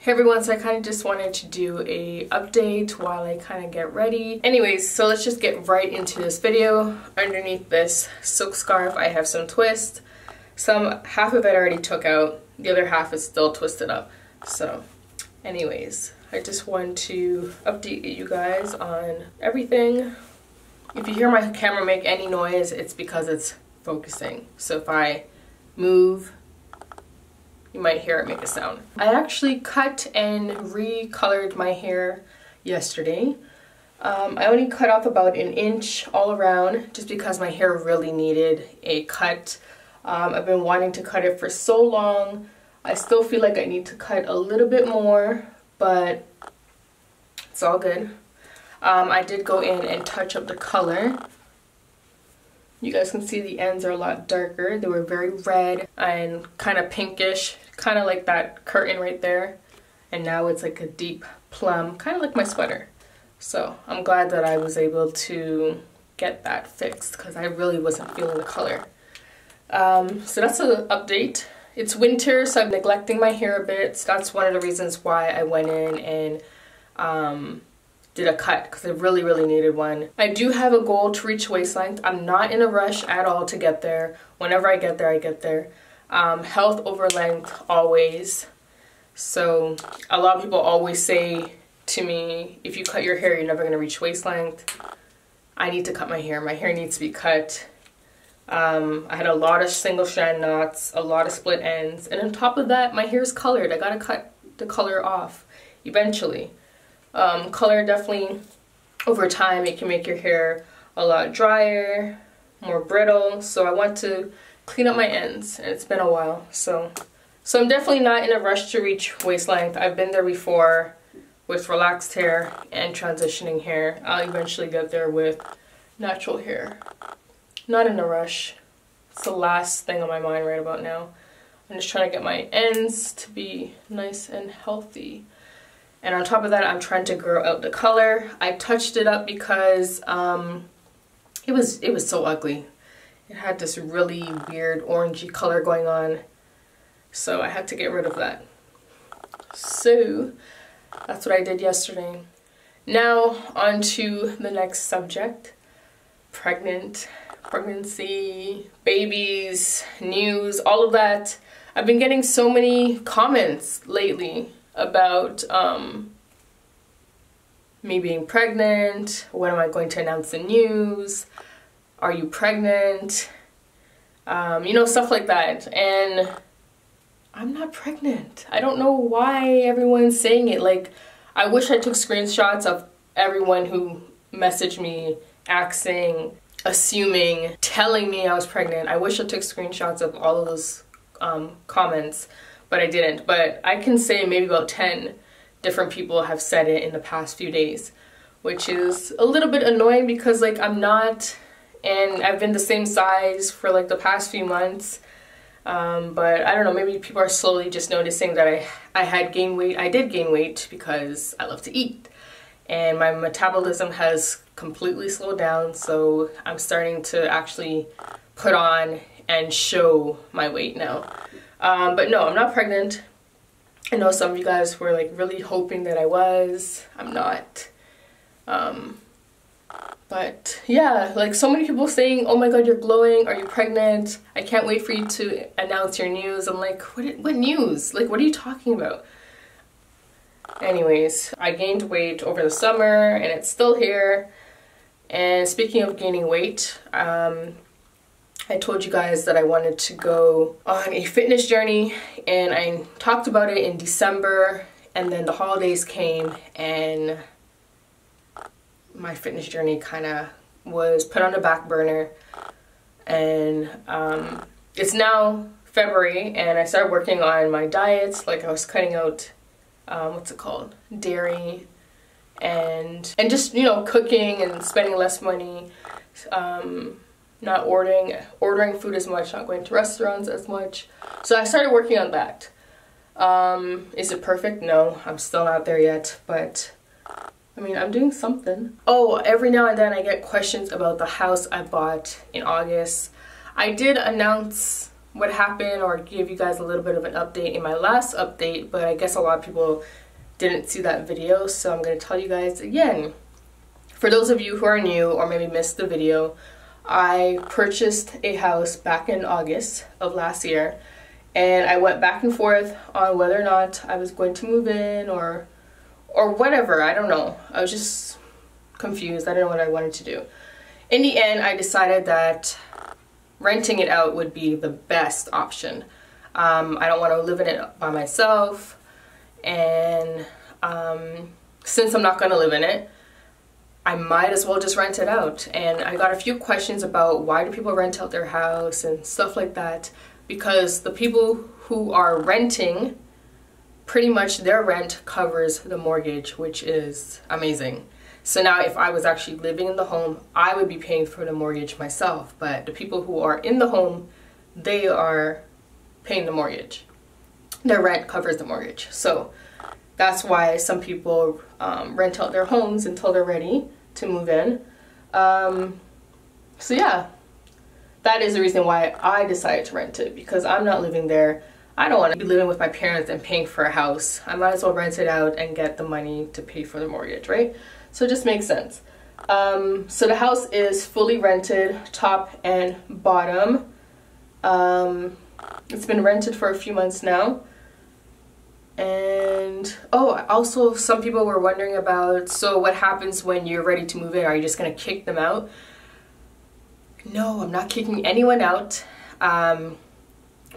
Hey everyone, so I kind of just wanted to do a update while I kind of get ready. Anyways, so let's just get right into this video. Underneath this silk scarf, I have some twist. Half of it I already took out. The other half is still twisted up. So anyways, I just want to update you guys on everything. If you hear my camera make any noise, it's because it's focusing. So if I move, you might hear it make a sound. I actually cut and recolored my hair yesterday. I only cut off about an inch all around just because my hair really needed a cut. I've been wanting to cut it for so long. I still feel like I need to cut a little bit more, but it's all good. I did go in and touch up the color. You guys can see the ends are a lot darker. They were very red and kind of pinkish, kind of like that curtain right there. And now it's like a deep plum, kind of like my sweater. So I'm glad that I was able to get that fixed because I really wasn't feeling the color. So that's an update. It's winter, so I'm neglecting my hair a bit. So that's one of the reasons why I went in and did a cut, because I really needed one. I do have a goal to reach waist length. I'm not in a rush at all to get there. Whenever I get there, I get there. Health over length always. So a lot of people always say to me, if you cut your hair, you're never gonna reach waist length. I need to cut my hair. My hair needs to be cut. I had a lot of single strand knots, a lot of split ends, and on top of that, my hair is colored. I gotta cut the color off eventually. Color definitely, over time, it can make your hair a lot drier, more brittle. So I want to clean up my ends, and it's been a while. So I'm definitely not in a rush to reach waist length. I've been there before with relaxed hair and transitioning hair. I'll eventually get there with natural hair. Not in a rush. It's the last thing on my mind right about now. I'm just trying to get my ends to be nice and healthy. And on top of that, I'm trying to grow out the color. I touched it up because it was so ugly. It had this really weird orangey color going on. So I had to get rid of that. So that's what I did yesterday. Now on to the next subject. Pregnancy, babies, news, all of that. I've been getting so many comments lately about me being pregnant. When am I going to announce the news? Are you pregnant? You know, stuff like that. And I'm not pregnant. I don't know why everyone's saying it. Like, I wish I took screenshots of everyone who messaged me asking, assuming, telling me I was pregnant. I wish I took screenshots of all of those comments, but I didn't. But I can say maybe about 10 different people have said it in the past few days, which is a little bit annoying because like I'm not, and I've been the same size for like the past few months. But I don't know, maybe people are slowly just noticing that I had gained weight. I did gain weight because I love to eat. And my metabolism has completely slowed down, so I'm starting to actually put on and show my weight now. But no, I'm not pregnant. I know some of you guys were like really hoping that I was. I'm not. But yeah, like so many people saying, oh my god, you're glowing, are you pregnant? I can't wait for you to announce your news. I'm like, what news? Like, what are you talking about? Anyways, I gained weight over the summer and it's still here. And speaking of gaining weight, I told you guys that I wanted to go on a fitness journey, and I talked about it in December, and then the holidays came and my fitness journey kind of was put on the back burner. And it's now February and I started working on my diets. Like I was cutting out what's it called, dairy, and just, you know, cooking and spending less money, not ordering food as much, not going to restaurants as much. So I started working on that. Is it perfect? No, I'm still not there yet, but I mean, I'm doing something. Oh, every now and then I get questions about the house I bought in August. I did announce what happened or give you guys a little bit of an update in my last update, but I guess a lot of people didn't see that video, so I'm going to tell you guys again. For those of you who are new or maybe missed the video, I purchased a house back in August of last year, and I went back and forth on whether or not I was going to move in or whatever. I don't know. I was just confused. I don't know what I wanted to do. In the end, I decided that renting it out would be the best option. I don't want to live in it by myself, and since I'm not going to live in it, I might as well just rent it out. And I got a few questions about why do people rent out their house and stuff like that, because the people who are renting, pretty much their rent covers the mortgage, which is amazing. So now if I was actually living in the home, I would be paying for the mortgage myself, but the people who are in the home, they are paying the mortgage. Their rent covers the mortgage. So that's why some people rent out their homes until they're ready to move in. So yeah, that is the reason why I decided to rent it, because I'm not living there. I don't want to be living with my parents and paying for a house. I might as well rent it out and get the money to pay for the mortgage, right? So it just makes sense. So the house is fully rented, top and bottom. It's been rented for a few months now. And oh, also some people were wondering about, so what happens when you're ready to move in? Are you just going to kick them out? No, I'm not kicking anyone out.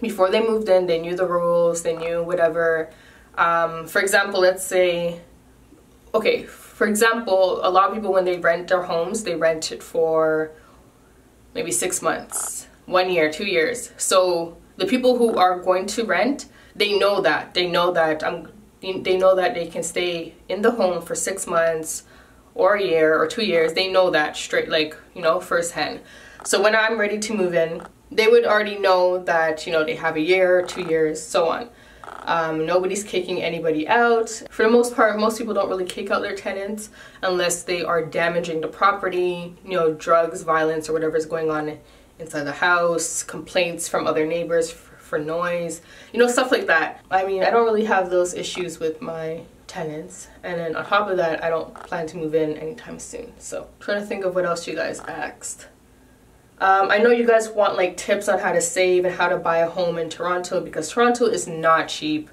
Before they moved in, they knew the rules, they knew whatever. For example, let's say, okay, for example, a lot of people when they rent their homes, they rent it for maybe 6 months, 1 year, 2 years. So the people who are going to rent, they know that. They know that they can stay in the home for 6 months or a year or 2 years. They know that straight, like, you know, firsthand. So when I'm ready to move in, they would already know that, you know, they have a year, 2 years, so on. Nobody's kicking anybody out. For the most part, most people don't really kick out their tenants unless they are damaging the property, you know, drugs, violence, or whatever's going on inside the house, complaints from other neighbors for noise, you know, stuff like that. I mean, I don't really have those issues with my tenants, and then on top of that, I don't plan to move in anytime soon. So I'm trying to think of what else you guys asked. I know you guys want like tips on how to save and how to buy a home in Toronto, because Toronto is not cheap.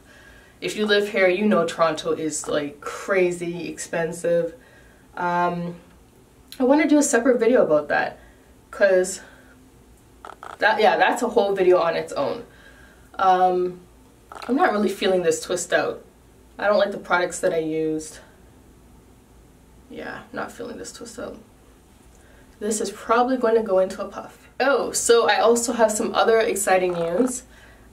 If you live here, you know Toronto is like crazy expensive. I want to do a separate video about that, because that's a whole video on its own. I'm not really feeling this twist out. I don't like the products that I used. Yeah, not feeling this twist out. This is probably going to go into a puff. Oh, so I also have some other exciting news.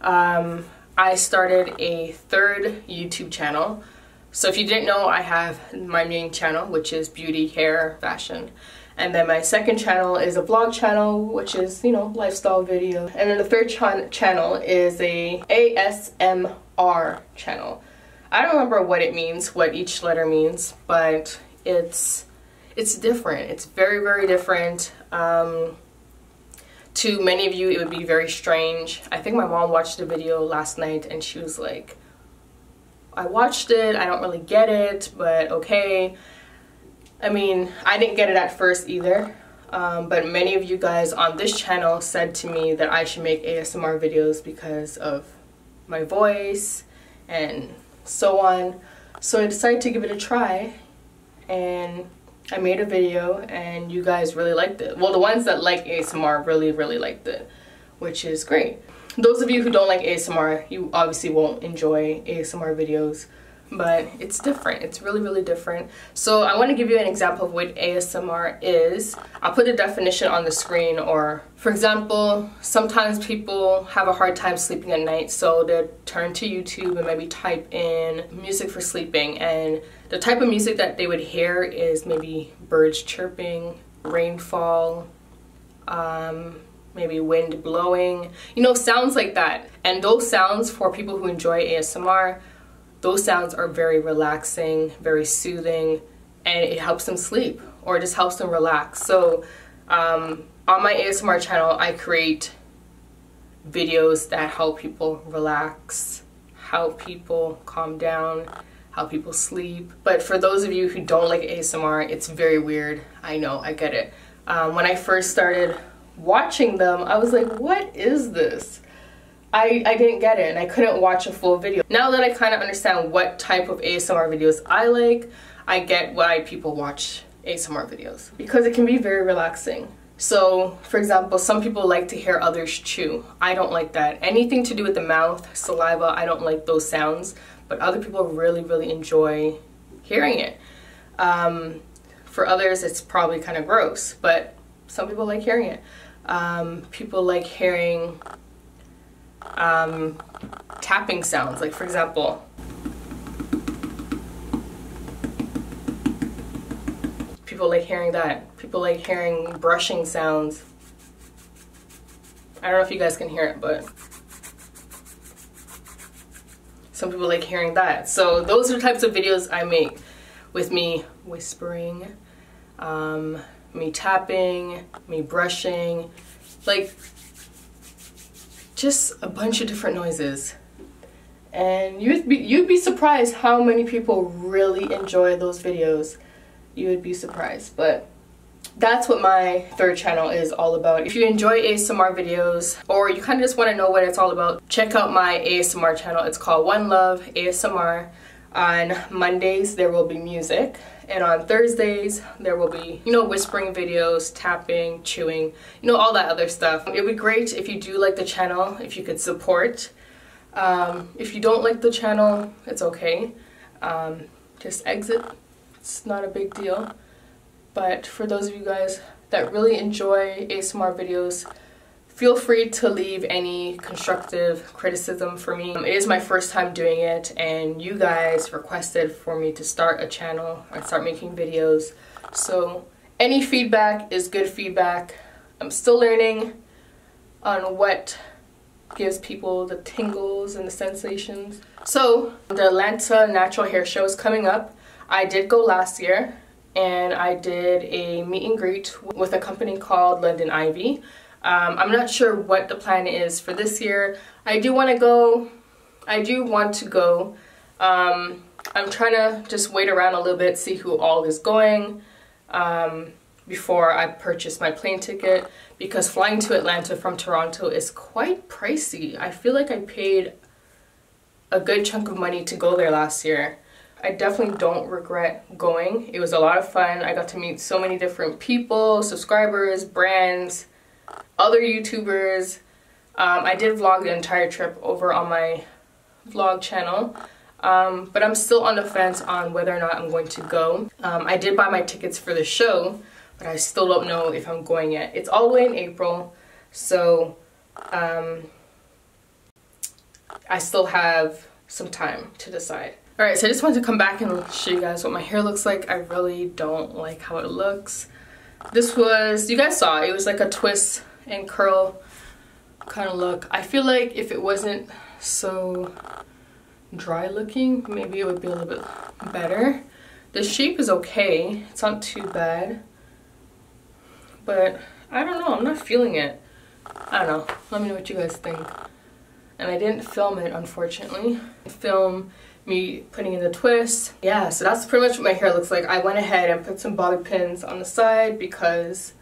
I started a third YouTube channel. So if you didn't know, I have my main channel, which is beauty, hair, fashion. And then my second channel is a vlog channel, which is, you know, lifestyle video. And then the third channel is a ASMR channel. I don't remember what it means, what each letter means, but it's different. It's very, very different. To many of you, it would be very strange. I think my mom watched the video last night and she was like, I watched it, I don't really get it, but okay. I mean, I didn't get it at first either, but many of you guys on this channel said to me that I should make ASMR videos because of my voice and so on. So I decided to give it a try, and I made a video and you guys really liked it. Well, the ones that like ASMR really, really liked it, which is great. Those of you who don't like ASMR, you obviously won't enjoy ASMR videos, but it's different. It's really, really different. So I want to give you an example of what ASMR is. I'll put the definition on the screen, or for example, sometimes people have a hard time sleeping at night, so they'll turn to YouTube and maybe type in music for sleeping, and the type of music that they would hear is maybe birds chirping, rainfall, maybe wind blowing, you know, sounds like that. And those sounds, for people who enjoy ASMR, those sounds are very relaxing, very soothing, and it helps them sleep, or it just helps them relax. So on my ASMR channel, I create videos that help people relax, help people calm down, help people sleep. But for those of you who don't like ASMR, it's very weird. I know, I get it. When I first started watching them, I was like, what is this? I didn't get it, and I couldn't watch a full video. Now that I kind of understand what type of ASMR videos I like, I get why people watch ASMR videos, because it can be very relaxing. So, for example, some people like to hear others chew. I don't like that. Anything to do with the mouth, saliva, I don't like those sounds, but other people really, really enjoy hearing it. For others, it's probably kind of gross, but some people like hearing it. People like hearing tapping sounds, like for example, people like hearing that. People like hearing brushing sounds. I don't know if you guys can hear it, but some people like hearing that. So those are the types of videos I make, with me whispering, me tapping, me brushing, like just a bunch of different noises. And you'd be surprised how many people really enjoy those videos. You would be surprised. But that's what my third channel is all about. If you enjoy ASMR videos, or you kind of just want to know what it's all about, check out my ASMR channel. It's called One Love ASMR. On Mondays there will be music, and on Thursdays there will be, you know, whispering videos, tapping, chewing, you know, all that other stuff. It would be great if you do like the channel, if you could support. If you don't like the channel, it's okay. Just exit. It's not a big deal. But for those of you guys that really enjoy ASMR videos, feel free to leave any constructive criticism for me. It is my first time doing it, and you guys requested for me to start a channel and start making videos. So any feedback is good feedback. I'm still learning on what gives people the tingles and the sensations. So the Atlanta Natural Hair Show is coming up. I did go last year, and I did a meet and greet with a company called London Ivy. I'm not sure what the plan is for this year. I do want to go. I'm trying to just wait around a little bit, see who all is going before I purchase my plane ticket, because flying to Atlanta from Toronto is quite pricey. I feel like I paid a good chunk of money to go there last year. I definitely don't regret going. It was a lot of fun. I got to meet so many different people, subscribers, brands, other YouTubers. I did vlog the entire trip over on my vlog channel, but I'm still on the fence on whether or not I'm going to go. I did buy my tickets for the show, but I still don't know if I'm going yet. It's all the way in April, so I still have some time to decide. Alright, so I just wanted to come back and show you guys what my hair looks like. I really don't like how it looks. This was, you guys saw, it was like a twist and curl kind of look. I feel like if it wasn't so dry looking, maybe it would be a little bit better. The shape is okay. It's not too bad. But I don't know, I'm not feeling it. I don't know. Let me know what you guys think. And I didn't film it, unfortunately. Film me putting in the twist. Yeah, so that's pretty much what my hair looks like. I went ahead and put some bobby pins on the side because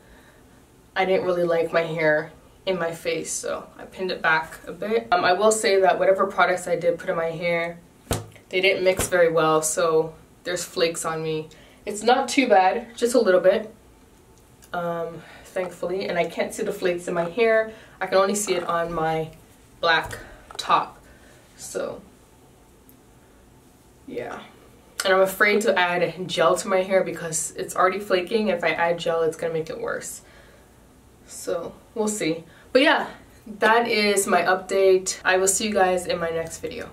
I didn't really like my hair in my face, so I pinned it back a bit. I will say that whatever products I did put in my hair, they didn't mix very well, so there's flakes on me. It's not too bad, just a little bit, thankfully, and I can't see the flakes in my hair. I can only see it on my black top, so yeah. And I'm afraid to add gel to my hair because it's already flaking. If I add gel, it's gonna make it worse. So we'll see. But yeah, that is my update. I will see you guys in my next video.